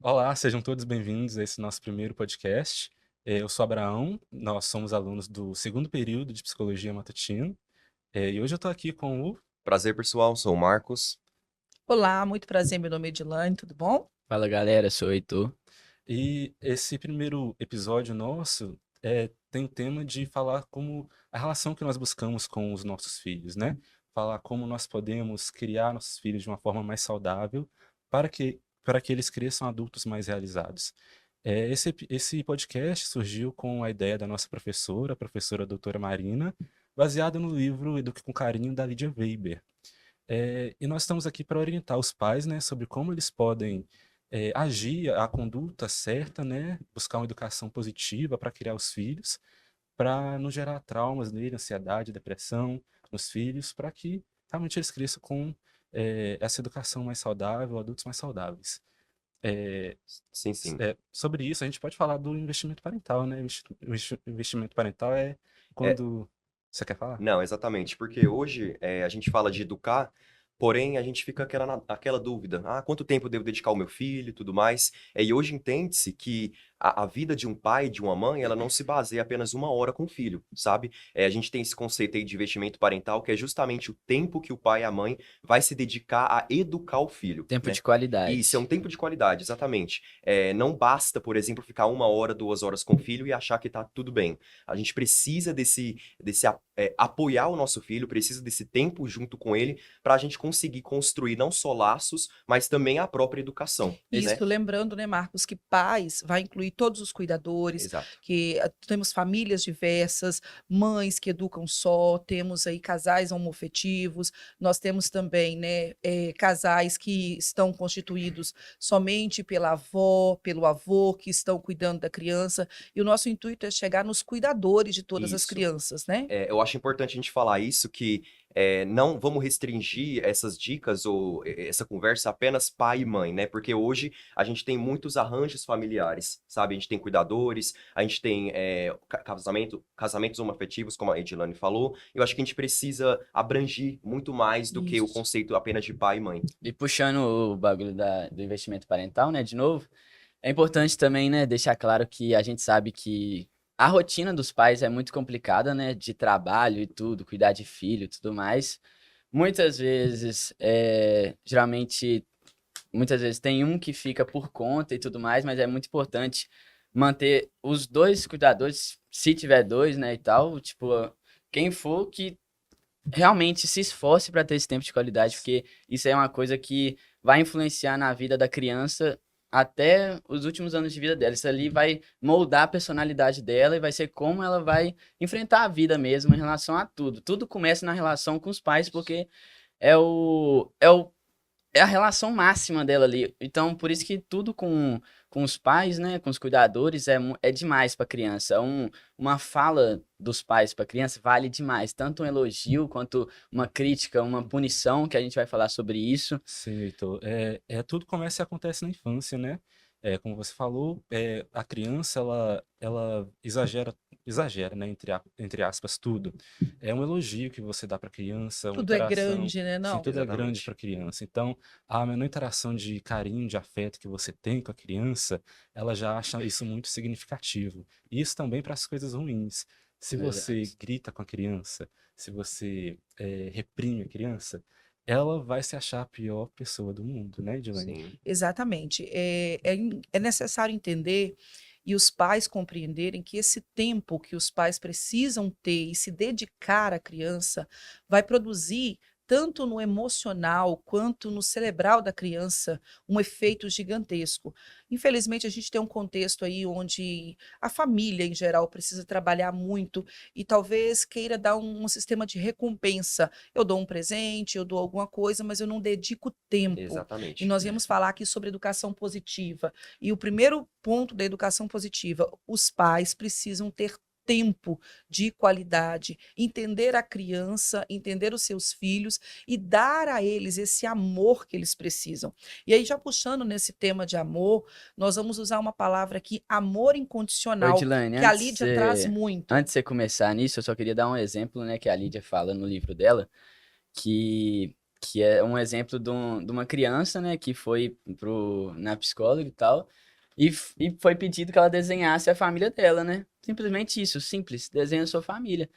Olá, sejam todos bem-vindos a esse nosso primeiro podcast. Eu sou Abraão, nós somos alunos do segundo período de Psicologia Matutino, e hoje eu estou aqui com o... Prazer, pessoal. Sou o Marcos. Olá, muito prazer, meu nome é Edilane, tudo bom? Fala galera, sou o Heitor. E esse primeiro episódio nosso tem o tema de falar como a relação que nós buscamos com os nossos filhos, né? Falar como nós podemos criar nossos filhos de uma forma mais saudável para que eles cresçam adultos mais realizados. Esse podcast surgiu com a ideia da nossa professora, a professora doutora Marina, baseado no livro Eduque com Carinho, da Lydia Weber. E nós estamos aqui para orientar os pais, né, sobre como eles podem agir a conduta certa, né, buscar uma educação positiva para criar os filhos, para não gerar traumas nele, ansiedade, depressão nos filhos, para que realmente eles cresçam com essa educação mais saudável, adultos mais saudáveis. É, Sim, sim. Sobre isso, a gente pode falar do investimento parental, né? Investimento parental é É, quando... Você quer falar? não, exatamente, porque hoje a gente fala de educar, porém a gente fica aquela dúvida, quanto tempo eu devo dedicar ao meu filho e tudo mais. E hoje entende-se que a vida de um pai, de uma mãe, ela não se baseia apenas uma hora com o filho, sabe? A gente tem esse conceito aí de investimento parental, que é justamente o tempo que o pai e a mãe vai se dedicar a educar o filho, Tempo né? de qualidade. Isso, é um tempo de qualidade, exatamente. Não basta, por exemplo, ficar uma hora, 2 horas com o filho e achar que tá tudo bem. A gente precisa apoiar o nosso filho, precisa desse tempo junto com ele, para a gente conseguir construir não só laços, mas também a própria educação, né? Isso, lembrando, né, Marcos, que pais vai incluir todos os cuidadores, Exato. que temos famílias diversas, mães que educam só, temos aí casais homoafetivos, nós temos também, né, casais que estão constituídos somente pela avó, pelo avô, que estão cuidando da criança, e o nosso intuito é chegar nos cuidadores de todas as Isso. crianças, né? Eu acho importante a gente falar isso, que não vamos restringir essas dicas ou essa conversa apenas pai e mãe, né? Porque hoje a gente tem muitos arranjos familiares, sabe? A gente tem cuidadores, a gente tem casamentos homoafetivos, como a Edilane falou. Eu acho que a gente precisa abranger muito mais do que o Isso. conceito apenas de pai e mãe. E puxando o bagulho do investimento parental, né, de novo, é importante também, né, deixar claro que a gente sabe que a rotina dos pais é muito complicada, né, de trabalho e tudo, cuidar de filho e tudo mais. Muitas vezes, muitas vezes tem um que fica por conta e tudo mais, mas é muito importante manter os dois cuidadores, se tiver dois, né, e tal, tipo, quem for que realmente se esforce para ter esse tempo de qualidade, porque isso é uma coisa que vai influenciar na vida da criança até os últimos anos de vida dela. Isso ali vai moldar a personalidade dela e vai ser como ela vai enfrentar a vida mesmo em relação a tudo. Tudo começa na relação com os pais, porque é a relação máxima dela ali. Então, por isso que tudo com os pais, né, com os cuidadores, é demais para criança. Uma fala dos pais para criança vale demais. Tanto um elogio quanto uma crítica, uma punição, que a gente vai falar sobre isso. Sim, Heitor. Tudo começa e acontece na infância, né? Como você falou, a criança, ela exagera, né? Entre aspas, tudo. É um elogio que você dá para a criança, uma Tudo é interação. grande, né, Sim, não? tudo é grande Exatamente. para a criança. Então, a menor interação de carinho, de afeto que você tem com a criança, ela já acha isso muito significativo. E isso também para as coisas ruins. Se você Verdade. grita com a criança, se você reprime a criança, ela vai se achar a pior pessoa do mundo, né, Edilene? Sim. Exatamente. É necessário entender e os pais compreenderem que esse tempo que os pais precisam ter e se dedicar à criança vai produzir, tanto no emocional quanto no cerebral da criança, um efeito gigantesco. Infelizmente, a gente tem um contexto aí onde a família, em geral, precisa trabalhar muito e talvez queira dar um sistema de recompensa. Eu dou um presente, eu dou alguma coisa, mas eu não dedico tempo. E Exatamente. nós viemos falar aqui sobre educação positiva. E o primeiro ponto da educação positiva, os pais precisam ter tempo de qualidade, entender a criança, entender os seus filhos e dar a eles esse amor que eles precisam. E aí, já puxando nesse tema de amor, nós vamos usar uma palavra aqui, amor Ô, incondicional, Edilane, que a Lídia traz muito. antes de você começar nisso, eu só queria dar um exemplo, né, que a Lídia fala no livro dela, que que é um exemplo de uma criança, né, que foi na psicóloga e tal, e foi pedido que ela desenhasse a família dela, né? Simplesmente isso, simples, desenha a sua família.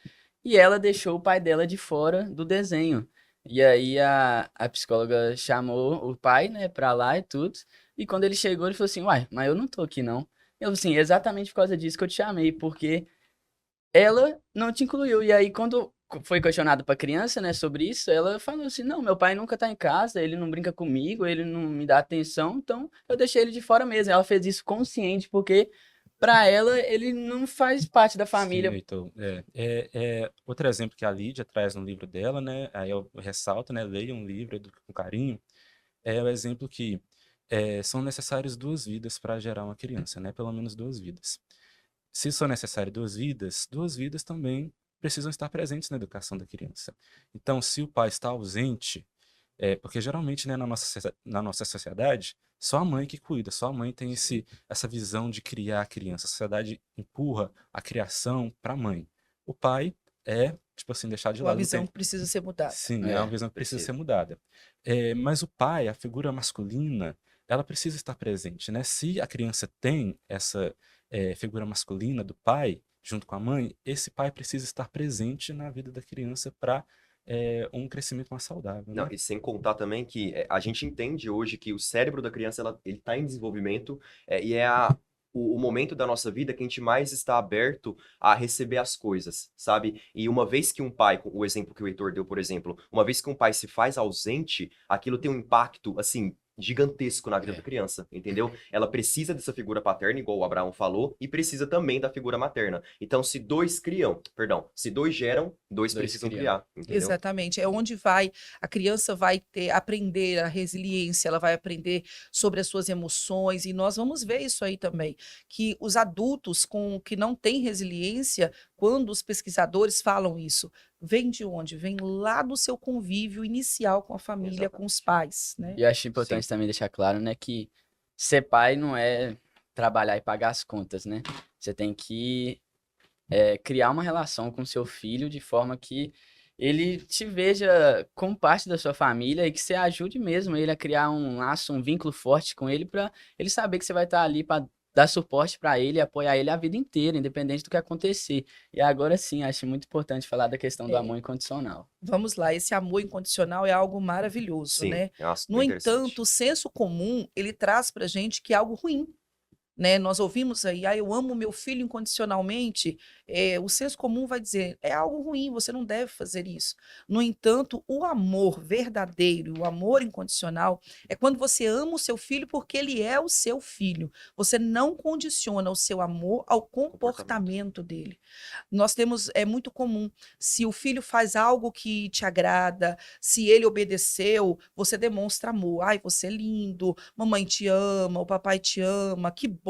E ela deixou o pai dela de fora do desenho. E aí a psicóloga chamou o pai, né, pra lá e tudo. E quando ele chegou, ele falou assim, uai, mas eu não tô aqui não. Eu falei assim, exatamente por causa disso que eu te chamei, porque ela não te incluiu. E aí, quando foi questionado pra criança, né, sobre isso, ela falou assim, não, meu pai nunca tá em casa, ele não brinca comigo, ele não me dá atenção, então eu deixei ele de fora mesmo. Ela fez isso consciente, porque pra ela, ele não faz parte da Sim, família. Heitor. Outro exemplo que a Lídia traz no livro dela, né? Aí eu ressalto, né? Leia um livro com carinho. É o exemplo que são necessárias duas vidas para gerar uma criança, né? Pelo menos duas vidas. Se são necessárias duas vidas também precisam estar presentes na educação da criança. Então, se o pai está ausente, porque geralmente, né, na nossa sociedade, só a mãe que cuida, só a mãe tem essa visão de criar a criança. A sociedade empurra a criação para a mãe. O pai é, tipo assim, deixar de Uma lado. Não visão tem. que precisa ser mudada. Sim, é uma É, visão que precisa ser precisa. mudada. Mas o pai, a figura masculina, ela precisa estar presente, né? Se a criança tem essa figura masculina do pai, junto com a mãe, esse pai precisa estar presente na vida da criança para um crescimento mais saudável, Não, né? e sem contar também que a gente entende hoje que o cérebro da criança ele está em desenvolvimento e é o momento da nossa vida que a gente mais está aberto a receber as coisas, sabe? E uma vez que um pai, o exemplo que o Heitor deu, por exemplo, uma vez que um pai se faz ausente, aquilo tem um impacto, assim, gigantesco na vida da criança, entendeu? Ela precisa dessa figura paterna, igual o Abraão falou, e precisa também da figura materna. Então, se dois geram, dois Dois precisam criam. criar, entendeu? Exatamente. É onde a criança vai aprender a resiliência, ela vai aprender sobre as suas emoções, e nós vamos ver isso aí também, que os adultos que não têm resiliência, quando os pesquisadores falam isso, vem de onde? Vem lá do seu convívio inicial com a família, com os pais, né? E eu acho importante Sim. também deixar claro, né, que ser pai não é trabalhar e pagar as contas, né? Você tem que criar uma relação com seu filho de forma que ele te veja como parte da sua família e que você ajude mesmo ele a criar um laço, um vínculo forte com ele para ele saber que você vai estar ali para dar suporte para ele e apoiar ele a vida inteira, independente do que acontecer. E agora sim, acho muito importante falar da questão do É, amor incondicional. vamos lá, esse amor incondicional é algo maravilhoso, Sim, né? é um assunto No bem interessante. entanto, o senso comum, ele traz para gente que é algo ruim. Né? Nós ouvimos aí, eu amo meu filho incondicionalmente. O senso comum vai dizer, é algo ruim, você não deve fazer isso. No entanto, o amor verdadeiro, o amor incondicional, é quando você ama o seu filho porque ele é o seu filho. Você não condiciona o seu amor ao comportamento dele. Nós temos, é muito comum, se o filho faz algo que te agrada, se ele obedeceu, você demonstra amor. Ai, você é lindo, mamãe te ama, o papai te ama, que bom.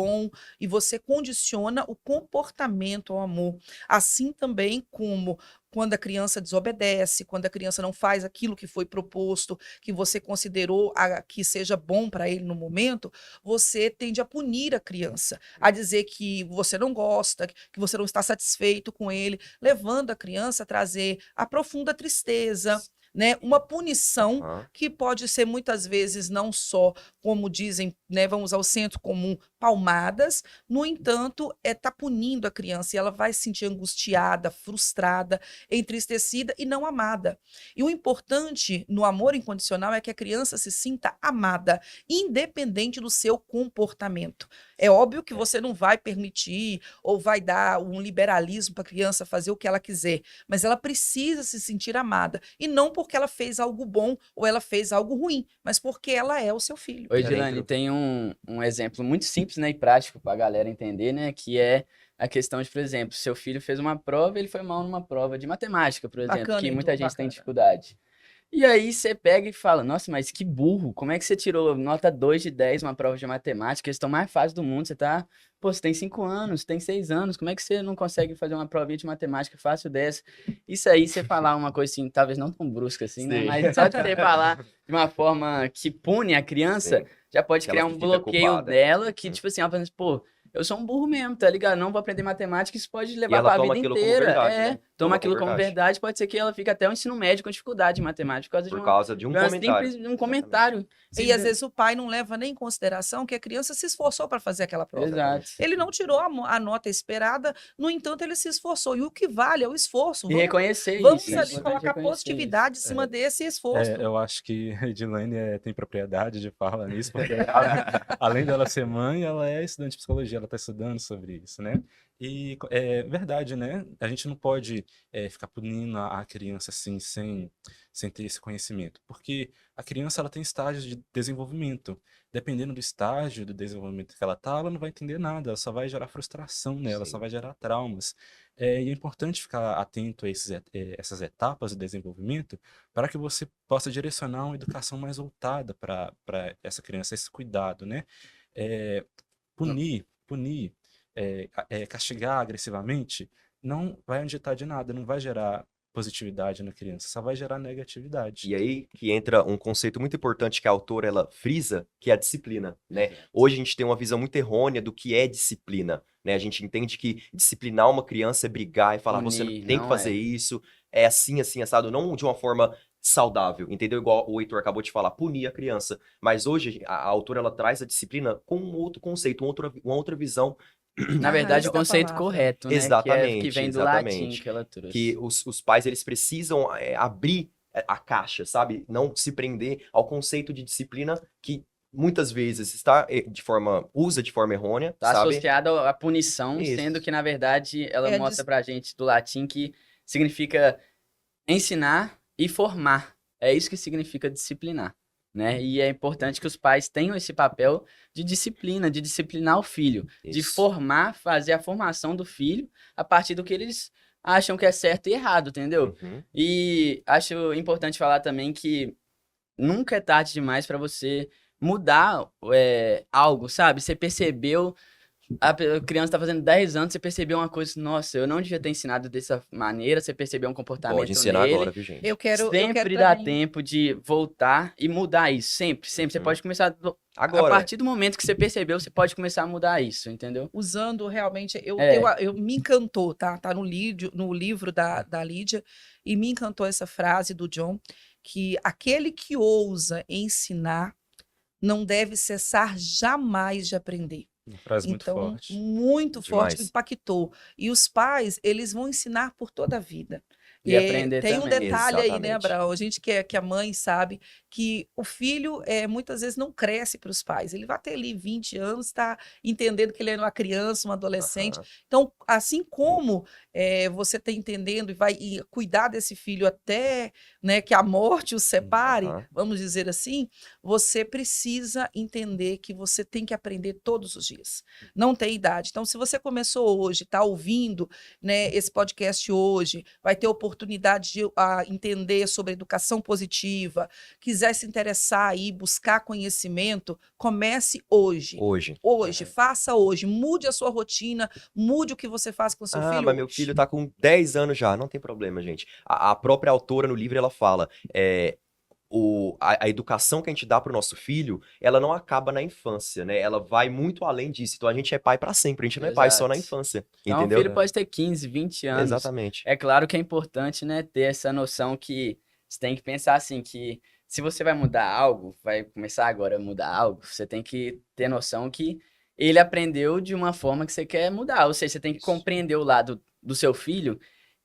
E você condiciona o comportamento ao amor. Assim também como quando a criança desobedece, quando a criança não faz aquilo que foi proposto, que você considerou que seja bom para ele no momento, você tende a punir a criança, a dizer que você não gosta, que você não está satisfeito com ele, levando a criança a trazer a profunda tristeza, né? Uma punição Aham. que pode ser muitas vezes não só, como dizem, né, vamos ao senso comum, palmadas, no entanto, tá punindo a criança e ela vai se sentir angustiada, frustrada, entristecida e não amada. E o importante no amor incondicional é que a criança se sinta amada, independente do seu comportamento. É óbvio que você não vai permitir ou vai dar um liberalismo para a criança fazer o que ela quiser, mas ela precisa se sentir amada. E não porque ela fez algo bom ou ela fez algo ruim, mas porque ela é o seu filho. Oi, E Dilane, dentro. tem um exemplo muito simples, né, e prático para a galera entender, né, que é a questão de, por exemplo, seu filho fez uma prova e ele foi mal numa prova de matemática, por exemplo, Bacana, que Heitor, muita gente tem bacana. dificuldade. E aí você pega e fala, nossa, mas que burro, como é que você tirou nota 2 de 10 numa prova de matemática? Eles estão mais fáceis do mundo, você tem 5 anos, tem 6 anos, como é que você não consegue fazer uma provinha de matemática fácil dessa? Isso aí, você falar uma coisa assim, talvez não tão brusca assim, né? Sim. Mas só de você falar de uma forma que pune a criança, Sim. já pode Que ela criar se um sinta bloqueio culpada. dela, que tipo assim, ela fala assim, pô, eu sou um burro mesmo, tá ligado? Não vou aprender matemática, isso pode E levar ela pra toma vida aquilo como inteira. verdade, É, né? toma aquilo como verdade, pode ser que ela fique até o ensino médio com dificuldade em matemática por causa Por causa de um de uma comentário. simples, um Exatamente. comentário. E às vezes o pai não leva nem em consideração que a criança se esforçou para fazer aquela prova. Exato. Ele não tirou a nota esperada, no entanto, ele se esforçou. E o que vale é o esforço. E reconhecer Vamos isso. É ali importante colocar reconhecer positividade em cima desse esforço. Eu acho que a Edilane tem propriedade de falar nisso, porque além dela ser mãe, ela é estudante de psicologia, ela está estudando sobre isso, né? E é verdade, né? A gente não pode ficar punindo a criança assim, sem ter esse conhecimento, porque a criança ela tem estágios de desenvolvimento. Dependendo do estágio do desenvolvimento que ela está, ela não vai entender nada, ela só vai gerar frustração nela, só Sim. vai gerar traumas. E é importante ficar atento a essas etapas de desenvolvimento para que você possa direcionar uma educação mais voltada para essa criança, esse cuidado, né? É, punir, castigar agressivamente, não vai adiantar de nada, não vai gerar positividade na criança, só vai gerar negatividade. E aí que entra um conceito muito importante que a autora ela frisa, que é a disciplina, né? Hoje a gente tem uma visão muito errônea do que é disciplina, né? A gente entende que disciplinar uma criança é brigar e falar, você Punir, tem que não fazer isso, é assim, assim, assado, não de uma forma saudável, entendeu? Igual o Heitor acabou de falar, punir a criança. Mas hoje a autora ela traz a disciplina com um outro conceito, uma outra visão. Na A verdade, raiz o da conceito palavra. correto, né? Que Exatamente, vem do latim exatamente. que ela trouxe. Que os pais eles precisam abrir a caixa, sabe? Não se prender ao conceito de disciplina que muitas vezes usa de forma errônea, Tá sabe? associado à punição, Isso. sendo que, na verdade, ela É a mostra pra gente do latim que significa ensinar e formar. É isso que significa disciplinar, né? E é importante que os pais tenham esse papel de disciplina, de disciplinar o filho, de Isso. formar, fazer a formação do filho a partir do que eles acham que é certo e errado, entendeu? Uhum. E acho importante falar também que nunca é tarde demais para você mudar algo, sabe? Você percebeu, a criança tá fazendo 10 anos, você percebeu uma coisa, nossa, eu não devia ter ensinado dessa maneira, você percebeu um Pode comportamento ensinar nele. agora, viu, gente? Eu quero Sempre dá também, tempo de voltar e mudar isso, sempre, sempre. Você Uhum. pode começar, a Agora, partir do momento que você percebeu, você pode começar a mudar isso, entendeu? usando realmente, É. eu me encantou, tá? Tá no livro da Lídia, e me encantou essa frase do John, que aquele que ousa ensinar não deve cessar jamais de aprender. Uma frase muito Então, forte. muito forte, Demais. impactou. E os pais, eles vão ensinar por toda a vida. E aprender tem um também. detalhe aí, né, Exatamente. Abraão? A gente que é mãe sabe que o filho muitas vezes não cresce para os pais. Ele vai ter ali 20 anos, está entendendo que ele é uma criança, um adolescente. Aham. Então, assim como você está entendendo e vai cuidar desse filho até, né, que a morte o separe, Aham. vamos dizer assim, você precisa entender que você tem que aprender todos os dias. Não tem idade. Então, se você começou hoje, está ouvindo, né, esse podcast hoje, vai ter oportunidade de entender sobre educação positiva, quiser se interessar aí, buscar conhecimento, comece hoje. Hoje. Hoje, faça hoje, mude a sua rotina, mude o que você faz com o seu filho Mas meu hoje. filho tá com 10 anos já, não tem problema, gente. A própria autora no livro, ela fala, a educação que a gente dá pro nosso filho, ela não acaba na infância, né? Ela vai muito além disso. Então a gente é pai pra sempre, a gente não é pai só na Exato. infância, Então, o entendeu? filho pode ter 15, 20 anos. Exatamente. É claro que é importante, né, ter essa noção que você tem que pensar assim, que se você vai mudar algo, vai começar agora a mudar algo, você tem que ter noção que ele aprendeu de uma forma que você quer mudar. Ou seja, você tem que Isso. compreender o lado do seu filho,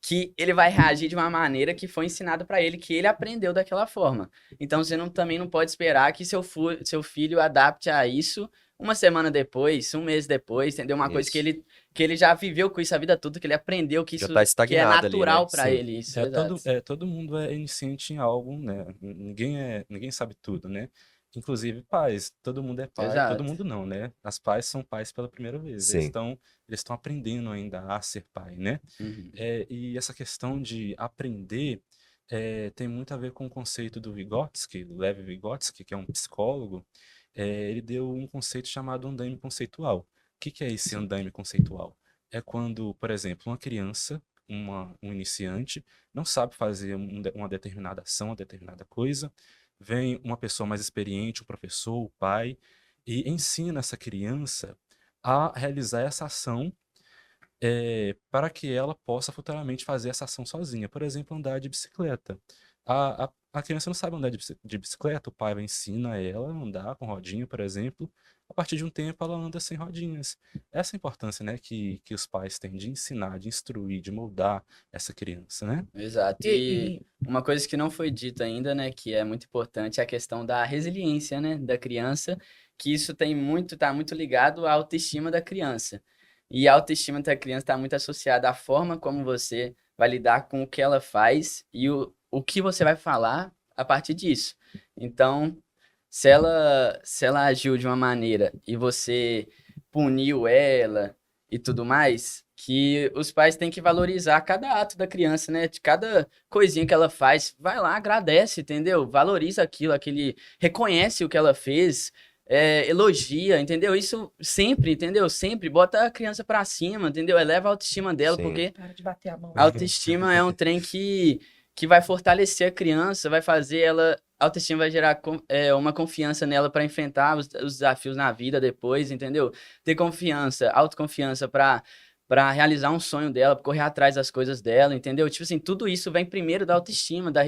que ele vai reagir de uma maneira que foi ensinado para ele, que ele aprendeu daquela forma. Então, você também não pode esperar que seu filho adapte a isso uma semana depois, um mês depois, entendeu? Uma coisa Isso. que ele já viveu com isso a vida toda, que ele aprendeu que Já isso tá que é estagnado ali, natural né? pra Sim. ele, isso, exato. Todo mundo é iniciante em algo, né? Ninguém sabe tudo, né? Inclusive pais, todo mundo é pai, todo Exato. mundo não, né? As pais são pais pela primeira vez, Sim. eles estão aprendendo ainda a ser pai, né? Uhum. E essa questão de aprender tem muito a ver com o conceito do Vygotsky, do Lev Vygotsky, que é um psicólogo. Ele deu um conceito chamado andaime conceitual. O que é esse andaime conceitual? É quando, por exemplo, uma criança, um iniciante, não sabe fazer uma determinada ação, uma determinada coisa, vem uma pessoa mais experiente, o professor, o pai, e ensina essa criança a realizar essa ação para que ela possa futuramente fazer essa ação sozinha. Por exemplo, andar de bicicleta. A criança não sabe andar de bicicleta, o pai vai ensina ela a andar com rodinha, por exemplo. A partir de um tempo, ela anda sem rodinhas. Essa é a importância, né, que os pais têm de ensinar, de instruir, de moldar essa criança, né? Exato. E E, uma coisa que não foi dita ainda, né, que é muito importante, é a questão da resiliência, né, da criança, que isso tá muito ligado à autoestima da criança. E a autoestima da criança está muito associada à forma como você vai lidar com o que ela faz e o que você vai falar a partir disso. Então, se ela agiu de uma maneira e você puniu ela e tudo mais, que os pais têm que valorizar cada ato da criança, né? De cada coisinha que ela faz, vai lá, agradece, entendeu? Valoriza aquilo, reconhece o que ela fez, elogia, entendeu? Isso sempre, entendeu? Sempre bota a criança pra cima, entendeu? Eleva a autoestima dela, Sim. porque para de bater a mão. a autoestima é um trem que vai fortalecer a criança, vai fazer ela. A autoestima vai gerar uma confiança nela para enfrentar os desafios na vida depois, entendeu? Ter confiança, autoconfiança para realizar um sonho dela, pra correr atrás das coisas dela, entendeu? Tipo assim, tudo isso vem primeiro da autoestima, da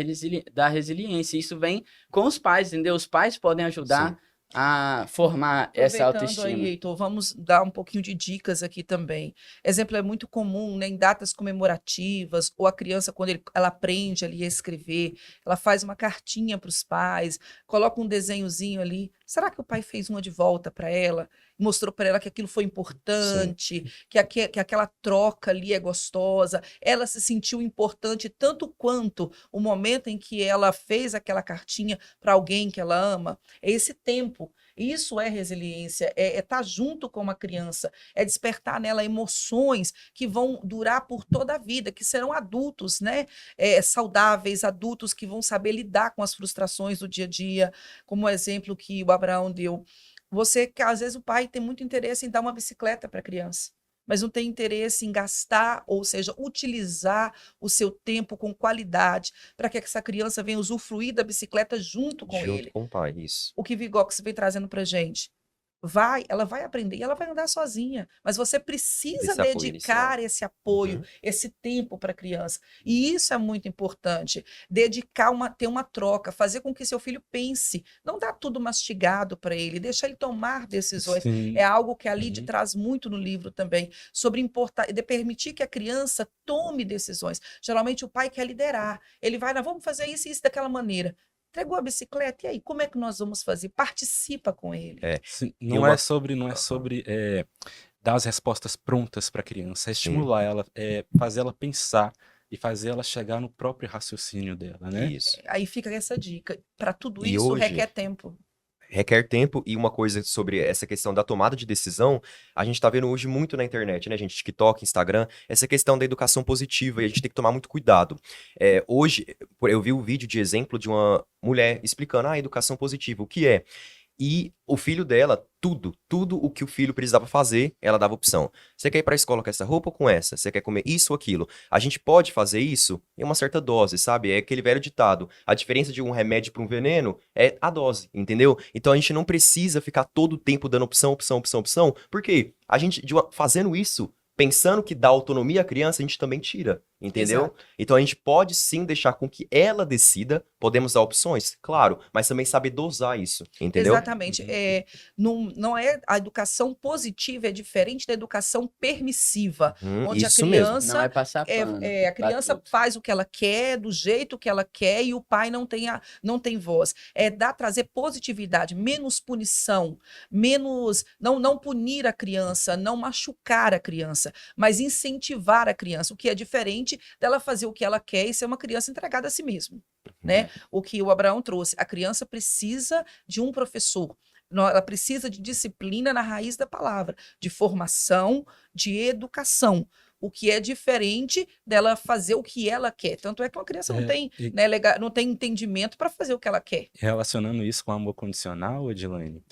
resiliência. Isso vem com os pais, entendeu? Os pais podem ajudar Sim. a formar essa Aproveitando aí, autoestima. Heitor, vamos dar um pouquinho de dicas aqui também. Exemplo, é muito comum, né, em datas comemorativas, ou a criança, quando ela aprende ali a escrever, ela faz uma cartinha para os pais, coloca um desenhozinho ali. Será que o pai fez uma de volta para ela? Mostrou para ela que aquilo foi Sim. importante, que aquela troca ali é gostosa, ela se sentiu importante tanto quanto o momento em que ela fez aquela cartinha para alguém que ela ama. É esse tempo. Isso é resiliência, é estar junto com uma criança, é despertar nela emoções que vão durar por toda a vida, que serão adultos, né? Saudáveis, adultos que vão saber lidar com as frustrações do dia a dia, como o exemplo que o Abraão deu. Você, que às vezes o pai tem muito interesse em dar uma bicicleta para a criança, mas não tem interesse em gastar, ou seja, utilizar o seu tempo com qualidade para que essa criança venha usufruir da bicicleta junto com Junto ele. com o pai, isso. O que Vigox vem trazendo para gente. Ela vai aprender e ela vai andar sozinha, mas você precisa Desse apoio inicial. dedicar esse apoio, Uhum. esse tempo para a criança. E isso é muito importante. Ter uma troca, fazer com que seu filho pense, não dar tudo mastigado para ele, deixar ele tomar decisões. Sim. É algo que a Lid Uhum. traz muito no livro também, sobre de permitir que a criança tome decisões. Geralmente o pai quer liderar. Ele vai, nós vamos fazer isso e isso daquela maneira. Entregou a bicicleta, e aí, como é que nós vamos fazer? Participa com ele. É. Sim, E não é uma. sobre, não é Aham. sobre dar as respostas prontas para a criança, é Sim. estimular ela, fazer ela pensar e fazer ela chegar no próprio raciocínio dela, né? Isso. Aí fica essa dica. Para tudo E isso, hoje requer tempo. requer tempo e uma coisa sobre essa questão da tomada de decisão, a gente tá vendo hoje muito na internet, né, gente? TikTok, Instagram, essa questão da educação positiva e a gente tem que tomar muito cuidado. Hoje, eu vi um vídeo de exemplo de uma mulher explicando a educação positiva, o que é. E o filho dela, tudo o que o filho precisava fazer, ela dava opção. Você quer ir para a escola com essa roupa ou com essa? Você quer comer isso ou aquilo? A gente pode fazer isso em uma certa dose, sabe? É aquele velho ditado. A diferença de um remédio para um veneno é a dose, entendeu? Então a gente não precisa ficar todo o tempo dando opção, porque a gente, fazendo isso, pensando que dá autonomia à criança, a gente também tira, entendeu? Exato. Então a gente pode sim deixar com que ela decida, podemos dar opções, claro, mas também saber dosar isso, entendeu? Exatamente. Não é a educação positiva é diferente da educação permissiva, onde a Isso mesmo. Não é criança passar pano a pra criança tudo. faz o que ela quer, do jeito que ela quer, e o pai não tem voz. Trazer positividade, menos punição, menos não punir a criança, não machucar a criança, mas incentivar a criança, o que é diferente dela fazer o que ela quer e ser uma criança entregada a si mesma, né? O que o Abraão trouxe, a criança precisa de um professor. Ela precisa de disciplina na raiz da palavra, de formação, de educação. O que é diferente dela fazer o que ela quer. Tanto é que uma criança não tem, E né, não tem entendimento para fazer o que ela quer. relacionando isso com amor condicional, Edilane,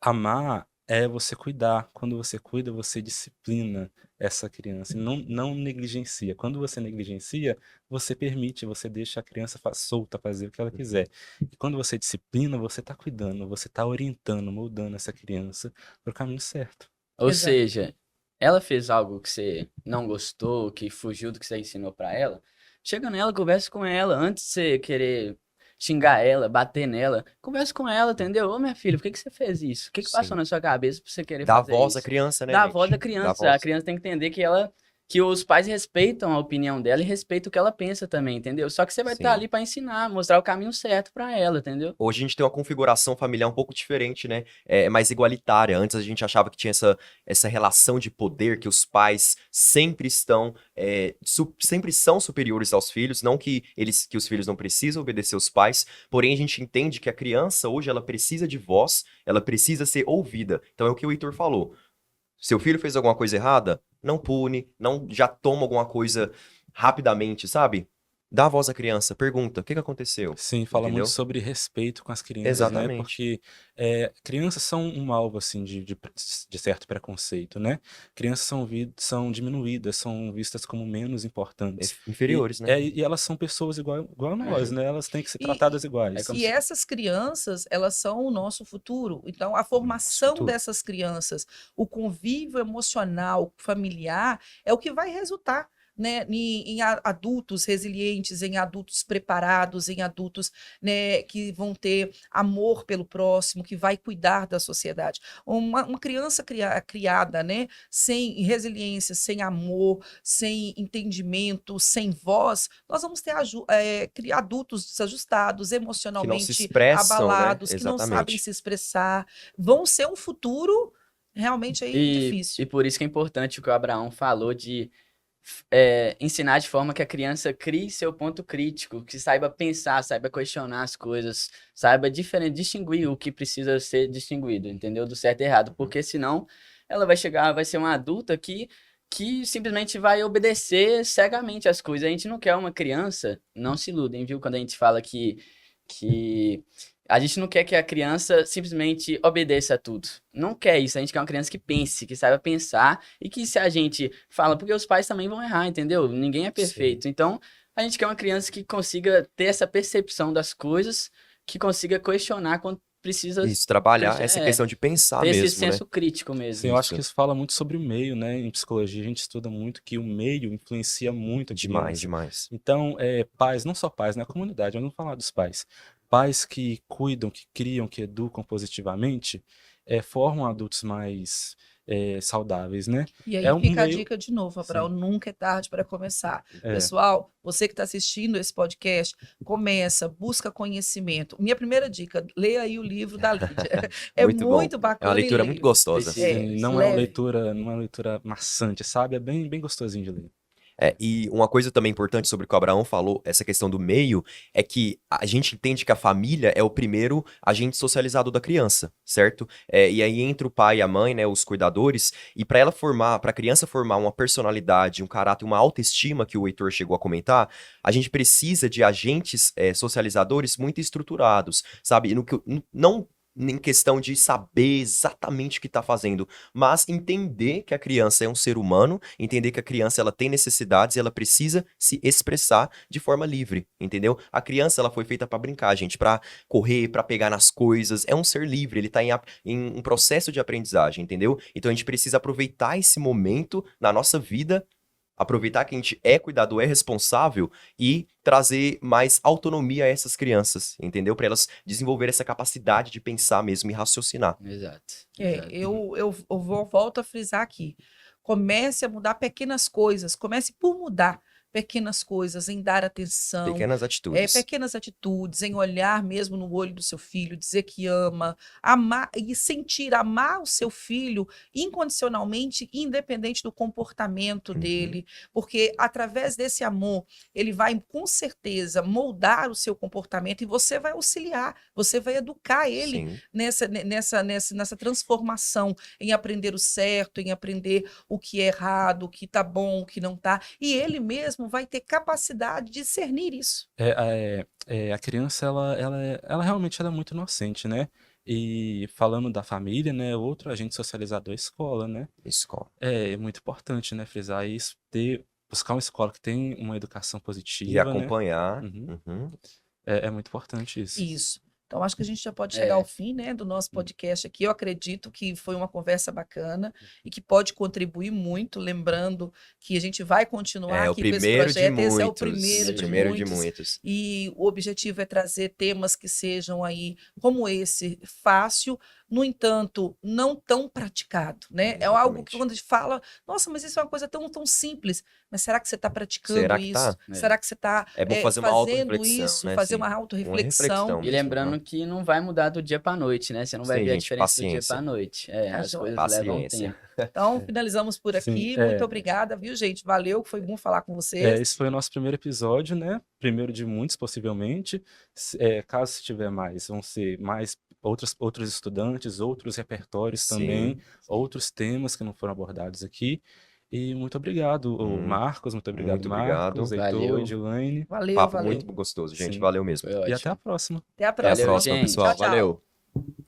amar é você cuidar. Quando você cuida, você disciplina essa criança e não negligencia. Quando você negligencia, você permite, você deixa a criança solta fazer o que ela quiser. E quando você disciplina, você está cuidando, você está orientando, moldando essa criança para o caminho certo. Ou Exato. seja, ela fez algo que você não gostou, que fugiu do que você ensinou pra ela, chega nela, conversa com ela, antes de você querer xingar ela, bater nela, conversa com ela, entendeu? Ô, minha filha, por que que você fez isso? O que que passou Sim. na sua cabeça pra você querer Dá fazer voz à isso? criança, né, Dá a voz da gente? Dá criança. A voz. criança tem que entender que os pais respeitam a opinião dela e respeitam o que ela pensa também, entendeu? Só que você vai estar Sim. ali pra ensinar, mostrar o caminho certo pra ela, entendeu? Hoje a gente tem uma configuração familiar um pouco diferente, né? É mais igualitária. Antes a gente achava que tinha essa relação de poder, que os pais sempre estão, sempre são superiores aos filhos, não que os filhos não precisam obedecer aos pais, porém a gente entende que a criança hoje ela precisa de voz, ela precisa ser ouvida. Então é o que o Heitor falou. Seu filho fez alguma coisa errada? Não pune, não já toma alguma coisa rapidamente, sabe? Dá a voz à criança, pergunta, o que que aconteceu? Sim, fala muito Entendeu? sobre respeito com as crianças, né? Exatamente. Porque crianças são um alvo, assim, de certo preconceito, né? Crianças são diminuídas, são vistas como menos importantes. Inferiores, né? E elas são pessoas igual a nós, né? Elas têm que ser E, tratadas É iguais. como e se... essas crianças, elas são o nosso futuro. Então, a formação futuro. dessas crianças, o convívio emocional, familiar, é o que vai resultar, né, em adultos resilientes, em adultos preparados, em adultos, né, que vão ter amor pelo próximo, que vai cuidar da sociedade. Uma criança criada, né, sem resiliência, sem amor, sem entendimento, sem voz, nós vamos ter adultos desajustados, Que não se emocionalmente expressam, né? abalados, que não sabem Exatamente. se expressar, vão ser um futuro realmente aí difícil. E por isso que é importante o que o Abraão falou de ensinar de forma que a criança crie seu ponto crítico, que saiba pensar, saiba questionar as coisas, saiba distinguir o que precisa ser distinguido, entendeu? Do certo e errado, porque senão ela vai ser uma adulta que simplesmente vai obedecer cegamente as coisas. A gente não quer uma criança, não se iludem, viu? Quando a gente fala que a gente não quer que a criança simplesmente obedeça a tudo. Não quer isso. A gente quer uma criança que pense, que saiba pensar e que se a gente fala, porque os pais também vão errar, entendeu? Ninguém é perfeito. Então, a gente quer uma criança que consiga ter essa percepção das coisas, que consiga questionar quando precisa Isso, trabalhar essa questão de pensar ter esse mesmo, né? senso crítico mesmo. Sim, eu acho Isso. que isso fala muito sobre o meio, né? Em psicologia a gente estuda muito que o meio influencia muito a Demais, criança. demais. Então, pais, não só pais, né? A comunidade, vamos falar dos pais. Pais que cuidam, que criam, que educam positivamente, formam adultos mais saudáveis, né? E É aí um fica a meio. dica de novo, Abraão, Sim, nunca é tarde para começar. é, Pessoal, você que está assistindo esse podcast, começa, busca conhecimento. Minha primeira dica, leia aí o livro da Lídia. É Muito bom. muito É uma bacana e leitura muito leia. gostosa. Precisa. sim, não é uma leve. não é uma leitura maçante, sabe? É bem, bem gostosinho de ler. E uma coisa também importante sobre o que o Abraão falou, essa questão do meio, é que a gente entende que a família é o primeiro agente socializado da criança, certo? E aí entra o pai e a mãe, né, os cuidadores, e para a criança formar uma personalidade, um caráter, uma autoestima que o Heitor chegou a comentar, a gente precisa de agentes socializadores muito estruturados, sabe? Não em questão de saber exatamente o que está fazendo, mas entender que a criança é um ser humano, entender que a criança ela tem necessidades e ela precisa se expressar de forma livre, entendeu? A criança ela foi feita para brincar, gente, para correr, para pegar nas coisas, é um ser livre, ele tá em um processo de aprendizagem, entendeu? Então a gente precisa aproveitar esse momento na nossa vida, aproveitar que a gente é cuidador, é responsável e trazer mais autonomia a essas crianças, entendeu? Para elas desenvolver essa capacidade de pensar mesmo e raciocinar. Exato. Eu volto a frisar aqui. Comece a mudar pequenas coisas, comece por mudar pequenas coisas, em dar atenção, Pequenas atitudes. pequenas atitudes, em olhar mesmo no olho do seu filho, dizer que ama, amar e sentir, amar o seu filho incondicionalmente, independente do comportamento Uhum. dele, porque através desse amor, ele vai com certeza moldar o seu comportamento e você vai auxiliar, você vai educar ele Sim. nessa transformação, em aprender o certo, em aprender o que é errado, o que está bom, o que não está, e ele mesmo vai ter capacidade de discernir isso. A criança, ela realmente ela é muito inocente, né? E falando da família, né? Outro agente socializador é a escola, né? Escola. É muito importante, né? Frisar isso, buscar uma escola que tem uma educação E positiva, né? acompanhar. Uhum. Uhum. É muito importante isso. Isso. Então, acho que a gente já pode É. chegar ao fim, né, do nosso podcast aqui. Eu acredito que foi uma conversa bacana e que pode contribuir muito, lembrando que a gente vai continuar É o aqui com esse primeiro de projeto. Esse é o muitos. primeiro O de primeiro de muitos. muitos. E o objetivo é trazer temas que sejam aí, como esse, fácil, no entanto, não tão praticado, né? É algo Exatamente. que quando a gente fala, nossa, mas isso é uma coisa tão simples. Mas será que você está praticando Será que isso? tá? É. Será que você está É bom fazer uma fazendo autorreflexão, isso? né? Fazer Assim, uma uma autorreflexão? reflexão E mesmo, lembrando né? que não vai mudar do dia pra noite, né? Você não vai Sim, ver a gente, diferença do dia paciência. pra noite. Tá As joia. coisas levam Paciência. tempo. Então, finalizamos por Sim, aqui. Muito obrigada, viu, gente? Valeu, foi bom falar com vocês. Esse foi o nosso primeiro episódio, né? Primeiro de muitos, possivelmente. Caso tiver mais, vão ser mais outros estudantes, outros repertórios também, Sim. outros temas que não foram abordados aqui. E muito obrigado, Marcos, muito obrigado, Muito obrigado. Marcos, Heitor, Valeu. Edilane. Valeu, Papo valeu. muito gostoso, gente. Sim. Valeu mesmo. Foi E ótimo. até a próxima. Até a Até a próxima. Valeu, próxima, gente. pessoal. Tchau, tchau. Valeu.